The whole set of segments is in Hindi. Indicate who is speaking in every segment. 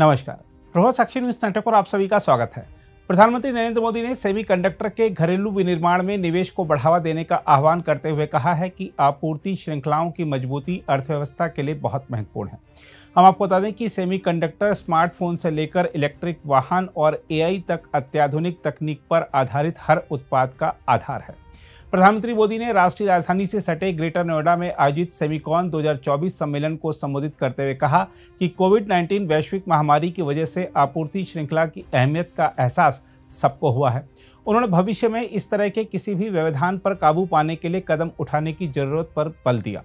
Speaker 1: नमस्कार, प्रभात साक्षी न्यूज नेटवर्क पर आप सभी का स्वागत है। प्रधानमंत्री नरेंद्र मोदी ने सेमीकंडक्टर के घरेलू विनिर्माण में निवेश को बढ़ावा देने का आह्वान करते हुए कहा है कि आपूर्ति श्रृंखलाओं की मजबूती अर्थव्यवस्था के लिए बहुत महत्वपूर्ण है। हम आपको बता दें कि सेमीकंडक्टर स्मार्टफोन से लेकर इलेक्ट्रिक वाहन और एआई तक अत्याधुनिक तकनीक पर आधारित हर उत्पाद का आधार है। प्रधानमंत्री मोदी ने राष्ट्रीय राजधानी से सटे ग्रेटर नोएडा में आयोजित सेमीकॉन 2024 सम्मेलन को संबोधित करते हुए कहा कि कोविड-19 वैश्विक महामारी की वजह से आपूर्ति श्रृंखला की अहमियत का एहसास सबको हुआ है। उन्होंने भविष्य में इस तरह के किसी भी व्यवधान पर काबू पाने के लिए कदम उठाने की जरूरत पर बल दिया।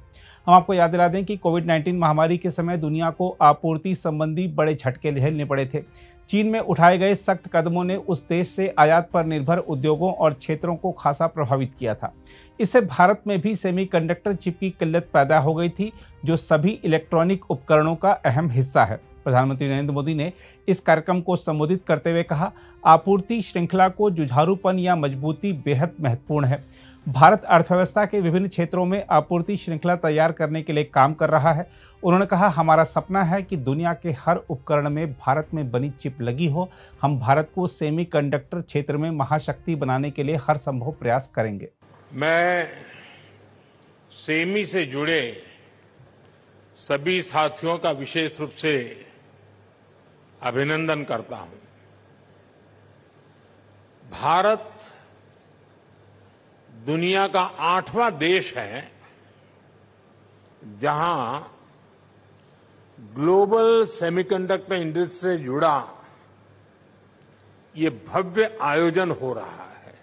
Speaker 1: हम आपको याद दिला दें कि कोविड-19 महामारी के समय दुनिया को आपूर्ति संबंधी बड़े झटके झेलने पड़े थे। चीन में उठाए गए सख्त कदमों ने उस देश से आयात पर निर्भर उद्योगों और क्षेत्रों को खासा प्रभावित किया था। इससे भारत में भी सेमीकंडक्टर चिप की किल्लत पैदा हो गई थी, जो सभी इलेक्ट्रॉनिक उपकरणों का अहम हिस्सा है। प्रधानमंत्री नरेंद्र मोदी ने इस कार्यक्रम को संबोधित करते हुए कहा, आपूर्ति श्रृंखला को जुझारूपन या मजबूती बेहद महत्वपूर्ण है। भारत अर्थव्यवस्था के विभिन्न क्षेत्रों में आपूर्ति श्रृंखला तैयार करने के लिए काम कर रहा है। उन्होंने कहा, हमारा सपना है कि दुनिया के हर उपकरण में भारत में बनी चिप लगी हो। हम भारत को सेमीकंडक्टर क्षेत्र में महाशक्ति बनाने के लिए हर संभव प्रयास करेंगे।
Speaker 2: मैं सेमी से जुड़े सभी साथियों का विशेष रूप से अभिनंदन करता हूं। भारत दुनिया का 8वां देश है जहां ग्लोबल सेमीकंडक्टर इंडस्ट्री से जुड़ा ये भव्य आयोजन हो रहा है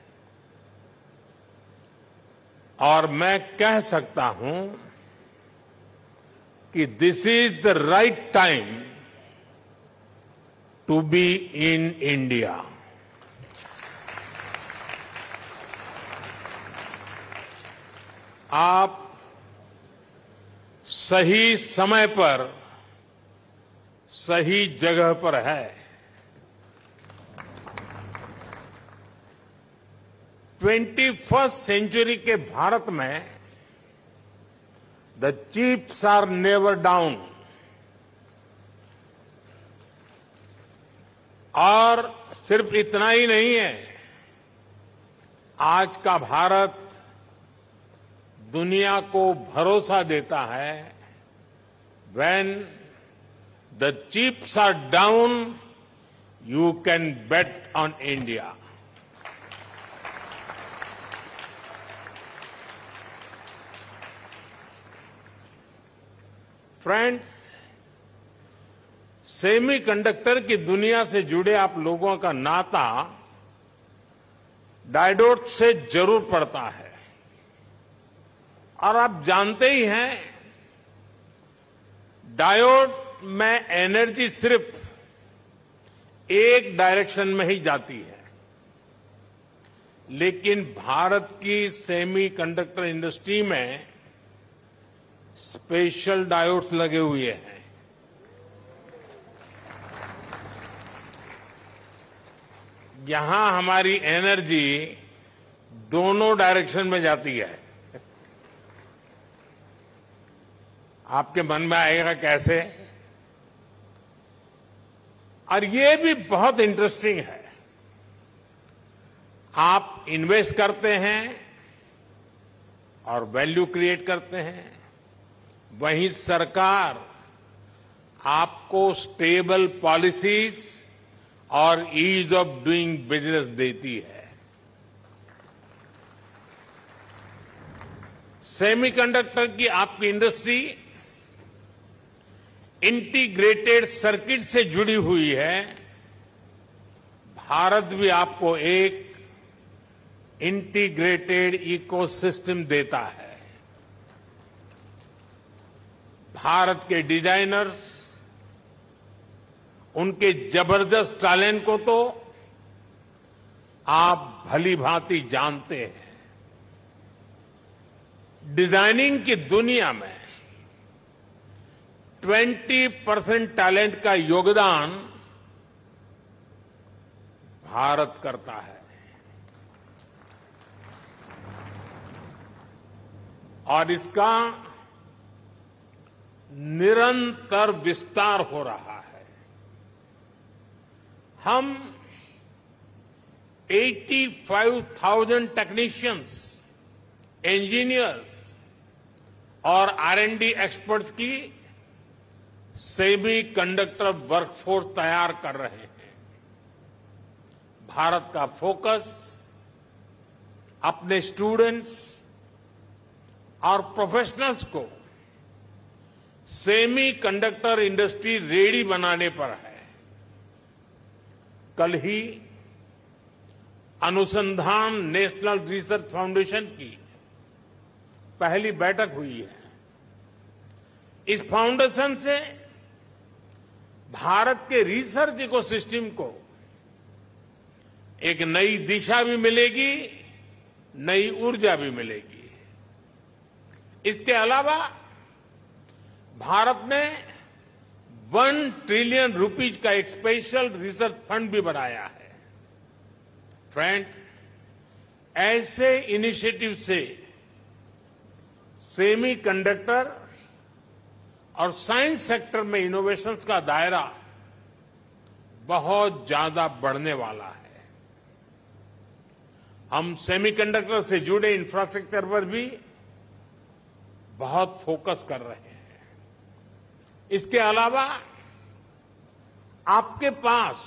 Speaker 2: और मैं कह सकता हूं कि this is the right time to be in India. आप सही समय पर सही जगह पर है। 21st सेंचुरी के भारत में the chips are never down और सिर्फ इतना ही नहीं है, आज का भारत दुनिया को भरोसा देता है, when the chips are down, you can bet on India. Friends, semiconductor की दुनिया से जुड़े आप लोगों का नाता डायोड से जरूर पड़ता है और आप जानते ही हैं, डायोड में एनर्जी सिर्फ एक डायरेक्शन में ही जाती है, लेकिन भारत की सेमीकंडक्टर इंडस्ट्री में स्पेशल डायोड्स लगे हुए हैं। यहां हमारी एनर्जी दोनों डायरेक्शन में जाती है। आपके मन में आएगा कैसे? और ये भी बहुत इंटरेस्टिंग है। आप इन्वेस्ट करते हैं और वैल्यू क्रिएट करते हैं, वहीं सरकार आपको स्टेबल पॉलिसीज और ईज ऑफ डूइंग बिजनेस देती है। सेमीकंडक्टर की आपकी इंडस्ट्री इंटीग्रेटेड सर्किट से जुड़ी हुई है। भारत भी आपको एक इंटीग्रेटेड इकोसिस्टम देता है। भारत के डिजाइनर्स, उनके जबरदस्त टैलेंट को तो आप भली भांति जानते हैं। डिजाइनिंग की दुनिया में 20% टैलेंट का योगदान भारत करता है और इसका निरंतर विस्तार हो रहा है। हम 85,000 टेक्नीशियंस, इंजीनियर्स और R&D एक्सपर्ट्स की सेमी कंडक्टर वर्कफोर्स तैयार कर रहे हैं। भारत का फोकस अपने स्टूडेंट्स और प्रोफेशनल्स को सेमी कंडक्टर इंडस्ट्री रेडी बनाने पर है। कल ही अनुसंधान नेशनल रिसर्च फाउंडेशन की पहली बैठक हुई है। इस फाउंडेशन से भारत के रिसर्च इकोसिस्टम को एक नई दिशा भी मिलेगी, नई ऊर्जा भी मिलेगी। इसके अलावा भारत ने 1 ट्रिलियन रुपीज का एक स्पेशल रिसर्च फंड भी बनाया है। फ्रेंड, ऐसे इनिशिएटिव से सेमी कंडक्टर और साइंस सेक्टर में इनोवेशंस का दायरा बहुत ज्यादा बढ़ने वाला है। हम सेमीकंडक्टर से जुड़े इंफ्रास्ट्रक्चर पर भी बहुत फोकस कर रहे हैं। इसके अलावा आपके पास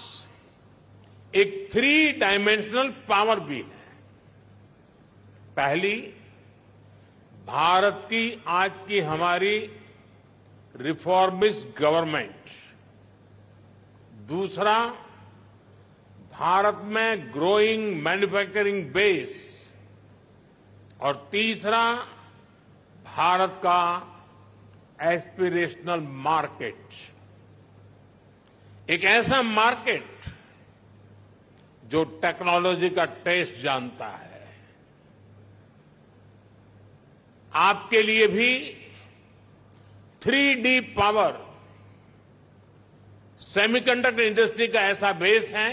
Speaker 2: एक 3 डायमेंशनल पावर भी है। पहली, भारत की आज की हमारी रिफॉर्मिस्ट गवर्नमेंट। दूसरा, भारत में ग्रोइंग मैन्युफैक्चरिंग बेस। और तीसरा, भारत का एस्पिरेशनल मार्केट। एक ऐसा मार्केट जो टेक्नोलॉजी का टेस्ट जानता है। आपके लिए भी 3D पावर सेमीकंडक्टर इंडस्ट्री का ऐसा बेस है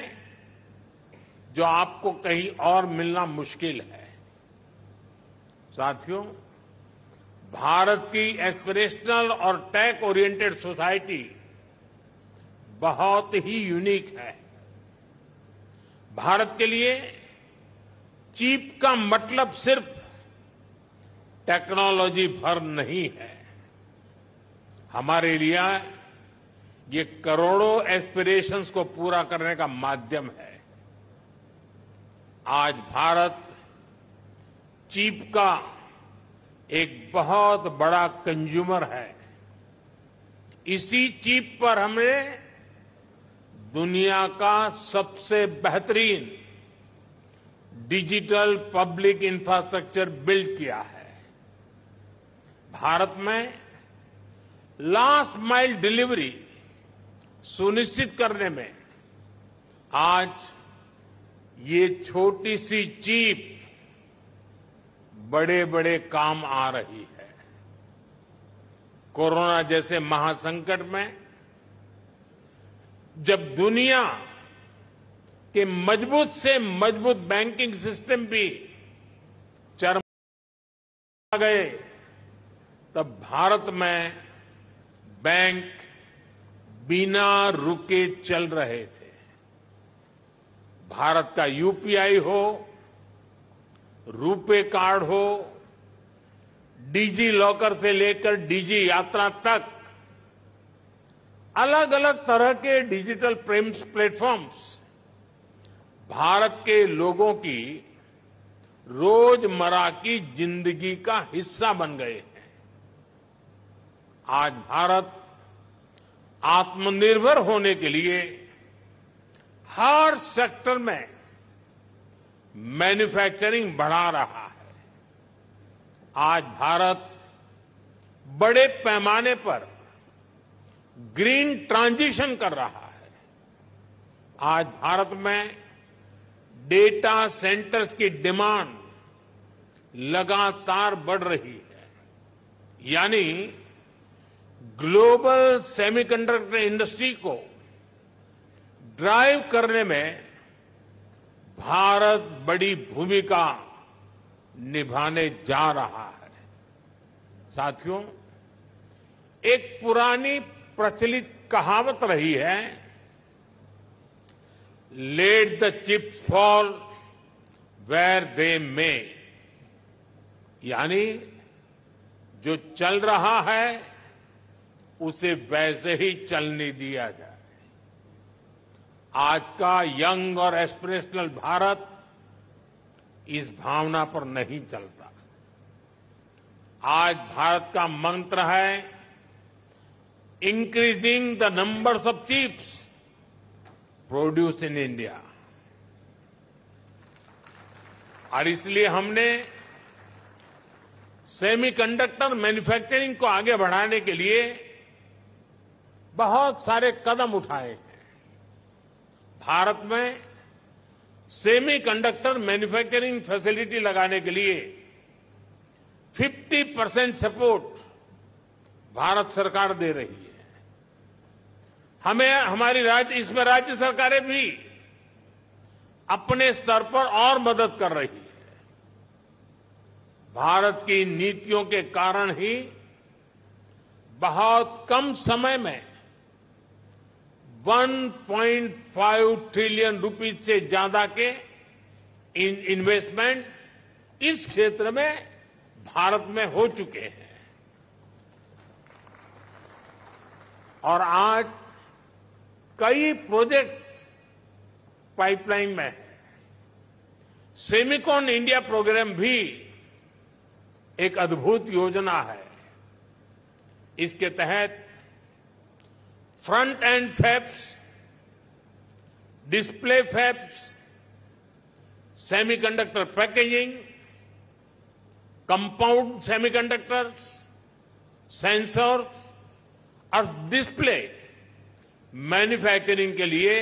Speaker 2: जो आपको कहीं और मिलना मुश्किल है। साथियों, भारत की एस्पिरेशनल और टेक ओरिएंटेड सोसाइटी बहुत ही यूनिक है। भारत के लिए चिप का मतलब सिर्फ टेक्नोलॉजी भर नहीं है। हमारे लिए ये करोड़ों एस्पिरेशंस को पूरा करने का माध्यम है। आज भारत चिप का एक बहुत बड़ा कंज्यूमर है। इसी चिप पर हमने दुनिया का सबसे बेहतरीन डिजिटल पब्लिक इंफ्रास्ट्रक्चर बिल्ड किया है। भारत में लास्ट माइल डिलीवरी सुनिश्चित करने में आज ये छोटी सी चिप बड़े बड़े काम आ रही है। कोरोना जैसे महासंकट में जब दुनिया के मजबूत से मजबूत बैंकिंग सिस्टम भी चरमरा गए, तब भारत में बैंक बिना रुके चल रहे थे। भारत का यूपीआई हो, रुपे कार्ड हो, डिजी लॉकर से लेकर डिजी यात्रा तक अलग अलग तरह के डिजिटल पेमेंट्स प्लेटफॉर्म्स भारत के लोगों की रोजमर्रा की जिंदगी का हिस्सा बन गए हैं। आज भारत आत्मनिर्भर होने के लिए हर सेक्टर में मैन्युफैक्चरिंग बढ़ा रहा है। आज भारत बड़े पैमाने पर ग्रीन ट्रांजिशन कर रहा है। आज भारत में डेटा सेंटर्स की डिमांड लगातार बढ़ रही है। यानी ग्लोबल सेमीकंडक्टर इंडस्ट्री को ड्राइव करने में भारत बड़ी भूमिका निभाने जा रहा है। साथियों, एक पुरानी प्रचलित कहावत रही है, let the chips fall where they may, यानी जो चल रहा है उसे वैसे ही चलने दिया जाए। आज का यंग और एस्पिरेशनल भारत इस भावना पर नहीं चलता। आज भारत का मंत्र है increasing the numbers of chips produce in India, और इसलिए हमने सेमीकंडक्टर मैन्युफैक्चरिंग को आगे बढ़ाने के लिए बहुत सारे कदम उठाए हैं। भारत में सेमीकंडक्टर मैन्युफैक्चरिंग फैसिलिटी लगाने के लिए 50% सपोर्ट भारत सरकार दे रही है। इसमें राज्य सरकारें भी अपने स्तर पर और मदद कर रही है। भारत की नीतियों के कारण ही बहुत कम समय में 1.5 ट्रिलियन रुपीज से ज्यादा के इन्वेस्टमेंट इस क्षेत्र में भारत में हो चुके हैं। और आज कई प्रोजेक्ट्स पाइपलाइन में है। सेमिकॉन इंडिया प्रोग्राम भी एक अद्भुत योजना है। इसके तहत front end fabs, display fabs, semiconductor packaging, compound semiconductors, sensors और डिस्प्ले मैन्युफैक्चरिंग के लिए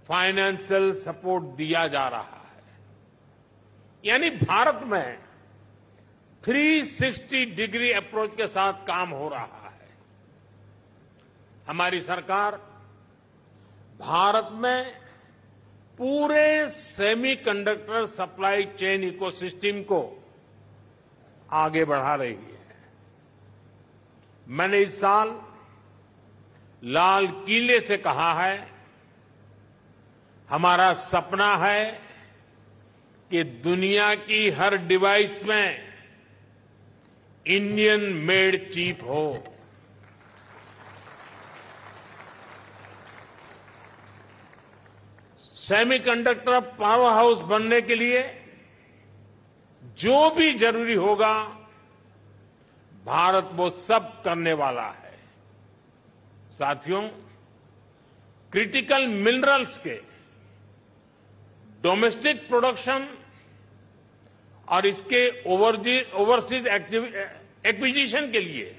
Speaker 2: फाइनेंशियल सपोर्ट दिया जा रहा है। यानी भारत में 360 डिग्री अप्रोच के साथ काम हो रहा है। हमारी सरकार भारत में पूरे सेमीकंडक्टर सप्लाई चेन इकोसिस्टम को आगे बढ़ा रही है। मैंने इस साल लाल किले से कहा है, हमारा सपना है कि दुनिया की हर डिवाइस में इंडियन मेड चिप हो। सेमीकंडक्टर पावर हाउस बनने के लिए जो भी जरूरी होगा भारत वो सब करने वाला है। साथियों, क्रिटिकल मिनरल्स के डोमेस्टिक प्रोडक्शन और इसके ओवरसीज एक्विजिशन के लिए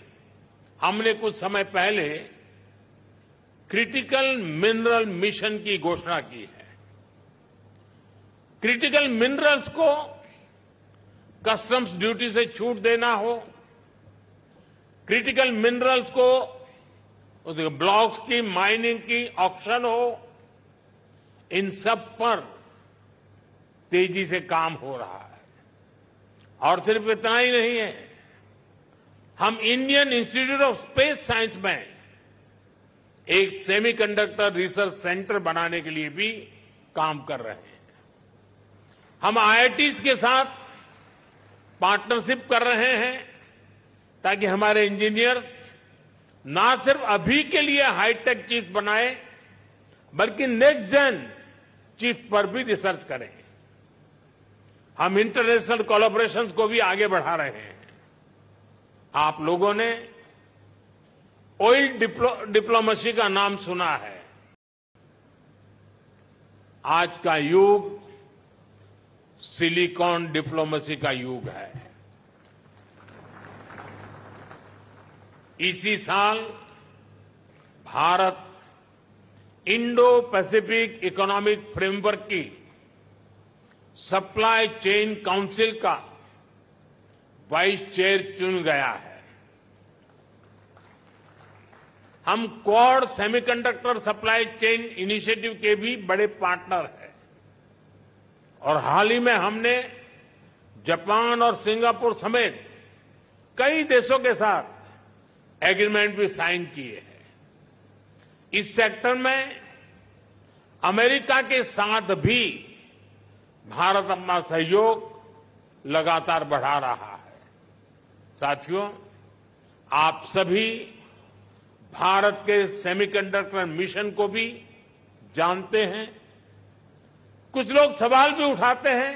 Speaker 2: हमने कुछ समय पहले क्रिटिकल मिनरल मिशन की घोषणा की है। क्रिटिकल मिनरल्स को कस्टम्स ड्यूटी से छूट देना हो, क्रिटिकल मिनरल्स को ब्लॉक्स की माइनिंग की ऑक्शन हो, इन सब पर तेजी से काम हो रहा है। और सिर्फ इतना ही नहीं है, हम Indian institute of space science में एक सेमीकंडक्टर रिसर्च सेंटर बनाने के लिए भी काम कर रहे हैं। हम आईआईटीज के साथ पार्टनरशिप कर रहे हैं ताकि हमारे इंजीनियर्स ना सिर्फ अभी के लिए हाईटेक चिप बनाए बल्कि नेक्स्ट जेन चिप पर भी रिसर्च करें। हम इंटरनेशनल कोलैबोरेशंस को भी आगे बढ़ा रहे हैं। आप लोगों ने ऑयल डिप्लोमेसी का नाम सुना है। आज का युग सिलिकॉन डिप्लोमेसी का युग है। इसी साल Bharat Indo Pacific economic framework की सप्लाई चेन काउंसिल का वाइस चेयर चुन गया है। हम quad semiconductor supply chain initiative के भी बड़े पार्टनर हैं और हाल ही में हमने जापान और सिंगापुर समेत कई देशों के साथ एग्रीमेंट भी साइन किए हैं। इस सेक्टर में अमेरिका के साथ भी भारत अपना सहयोग लगातार बढ़ा रहा है। साथियों, आप सभी भारत के सेमीकंडक्टर मिशन को भी जानते हैं। कुछ लोग सवाल भी उठाते हैं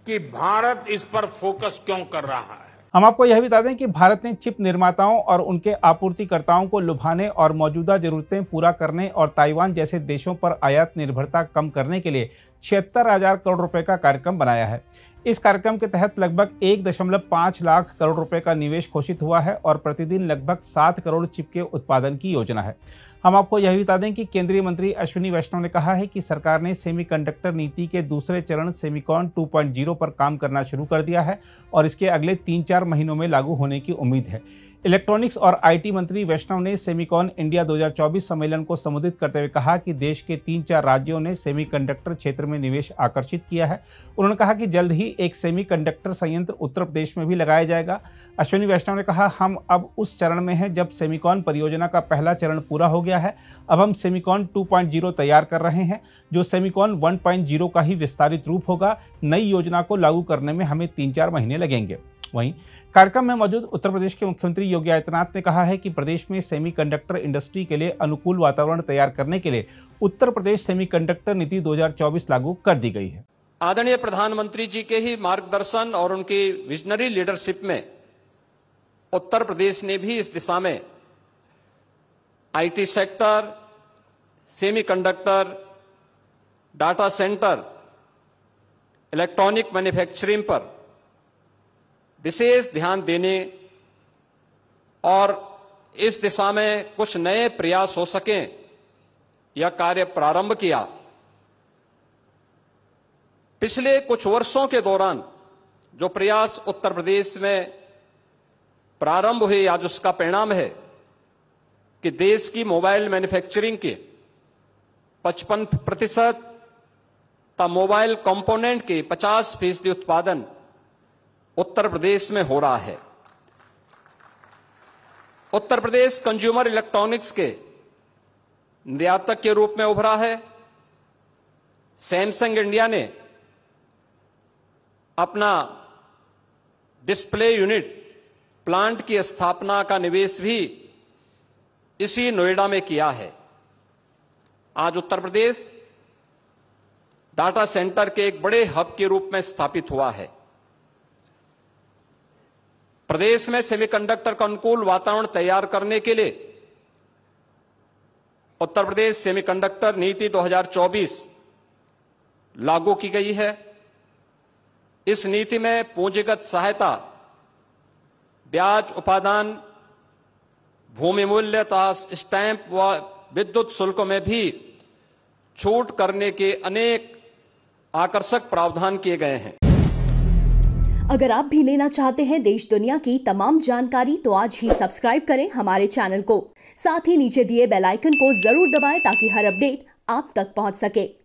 Speaker 2: कि भारत इस पर फोकस क्यों कर रहा है।
Speaker 1: हम आपको यह भी बता दें कि भारत ने चिप निर्माताओं और उनके आपूर्तिकर्ताओं को लुभाने और मौजूदा जरूरतें पूरा करने और ताइवान जैसे देशों पर आयात निर्भरता कम करने के लिए 76,000 करोड़ रुपए का कार्यक्रम बनाया है। इस कार्यक्रम के तहत लगभग 1.5 लाख करोड़ रुपए का निवेश घोषित हुआ है और प्रतिदिन लगभग 7 करोड़ चिप के उत्पादन की योजना है। हम आपको यह भी बता दें कि केंद्रीय मंत्री अश्विनी वैष्णव ने कहा है कि सरकार ने सेमीकंडक्टर नीति के दूसरे चरण सेमीकॉन 2.0 पर काम करना शुरू कर दिया है और इसके अगले 3-4 महीनों में लागू होने की उम्मीद है। इलेक्ट्रॉनिक्स और आईटी मंत्री वैष्णव ने सेमीकॉन इंडिया 2024 सम्मेलन को संबोधित करते हुए कहा कि देश के 3-4 राज्यों ने सेमीकंडक्टर क्षेत्र में निवेश आकर्षित किया है। उन्होंने कहा कि जल्द ही एक सेमीकंडक्टर संयंत्र उत्तर प्रदेश में भी लगाया जाएगा। अश्विनी वैष्णव ने कहा, हम अब उस चरण में हैं जब सेमीकॉन परियोजना का पहला चरण पूरा हो गया है। अब हम सेमीकॉन 2.0 तैयार कर रहे हैं जो सेमीकॉन 1.0 का ही विस्तारित रूप होगा। नई योजना को लागू करने में हमें 3-4 महीने लगेंगे। वहीं कार्यक्रम में मौजूद उत्तर प्रदेश के मुख्यमंत्री योगी आदित्यनाथ ने कहा है कि प्रदेश में सेमीकंडक्टर इंडस्ट्री के लिए अनुकूल वातावरण तैयार करने के लिए उत्तर प्रदेश सेमीकंडक्टर नीति 2024 लागू कर दी गई है।
Speaker 3: आदरणीय प्रधानमंत्री जी के ही मार्गदर्शन और उनकी विजनरी लीडरशिप में उत्तर प्रदेश ने भी इस दिशा में IT sector, semiconductor, data centre, electronic manufacturing पर विशेष ध्यान देने और इस दिशा में कुछ नए प्रयास हो सकें यह कार्य प्रारंभ किया। पिछले कुछ वर्षों के दौरान जो प्रयास उत्तर प्रदेश में प्रारंभ हुए, आज उसका परिणाम है कि देश की मोबाइल मैन्युफैक्चरिंग के 55% का मोबाइल कंपोनेंट के 50% उत्पादन उत्तर प्रदेश में हो रहा है। उत्तर प्रदेश कंज्यूमर इलेक्ट्रॉनिक्स के निर्यातक के रूप में उभरा है। सैमसंग इंडिया ने अपना डिस्प्ले यूनिट प्लांट की स्थापना का निवेश भी इसी नोएडा में किया है। आज उत्तर प्रदेश डाटा सेंटर के एक बड़े हब के रूप में स्थापित हुआ है। प्रदेश में सेमीकंडक्टर का अनुकूल वातावरण तैयार करने के लिए उत्तर प्रदेश सेमीकंडक्टर नीति 2024 लागू की गई है। इस नीति में पूंजीगत सहायता, ब्याज उपादान, भूमि मूल्य तथा स्टैंप व विद्युत शुल्क में भी छूट करने के अनेक आकर्षक प्रावधान किए गए हैं।
Speaker 4: अगर आप भी लेना चाहते हैं देश दुनिया की तमाम जानकारी तो आज ही सब्सक्राइब करें हमारे चैनल को। साथ ही नीचे दिए बेल आइकन को जरूर दबाएं ताकि हर अपडेट आप तक पहुंच सके।